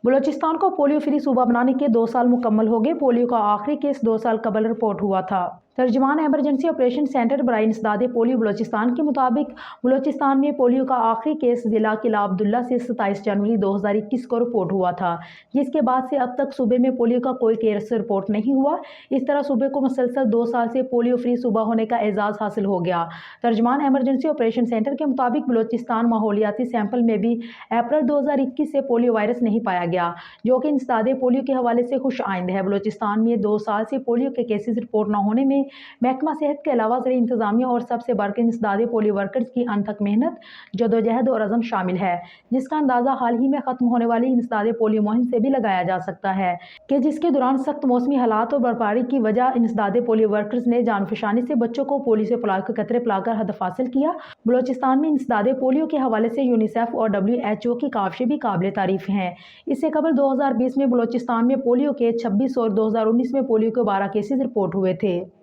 بلوچستان کو polio free صوبہ بنانے کے 2 سال مکمل ہو گئے۔ پولیو کا آخری کیس 2 سال قبل رپورٹ ہوا تھا۔ ترجمان ایمرجنسی آپریشن سینٹر برائے انسداد پولیو بلوچستان کے مطابق بلوچستان میں پولیو کا آخری کیس ضلع قلعہ عبداللہ سے 27 جنوری 2021 کو رپورٹ ہوا تھا، جس کے بعد سے اب تک صوبے میں پولیو کا کوئی کیس رپورٹ نہیں ہوا۔ اس طرح صوبے کو مسلسل 2 سال سے پولیو فری صوبہ ہونے کا اعزاز حاصل ہو گیا۔ ترجمان ایمرجنسی آپریشن سینٹر کے مطابق بلوچستان ماحولیاتی سیمپل میں بھی اپریل 2021 سے پولیو وائرس نہیں پایا گیا، جو کہ انسداد پولیو کے حوالے سے خوش آئند ہے۔ بلوچستان میں 2 سال سے پولیو کے کیسز رپورٹ نہ ہونے میں محکمہ صحت کے علاوہ زیر انتظامیہ اور سب سے بڑھ کر انسداد پولیو ورکرز کی انتھک محنت، جدوجہد اور عزم شامل ہے، جس کا اندازہ حال ہی میں ختم ہونے والی انسداد پولیو مہم سے بھی لگایا جا سکتا ہے کہ جس کے دوران سخت موسمی حالات اور برفباری کی وجہ انسداد پولیو ورکرز نے جان فشانی سے بچوں کو پولیو سے پلاؤ کے قطرے پلا کر ہدف حاصل کیا۔ بلوچستان میں انسداد پولیو کے حوالے سے یونیسیف اور WHO کی کاوشیں بھی قابل تعریف ہیں۔ اس سے قبل 2020 میں بلوچستان میں پولیو کے 26 اور 2019 میں پولیو کے 12 کیسز رپورٹ ہوئے تھے۔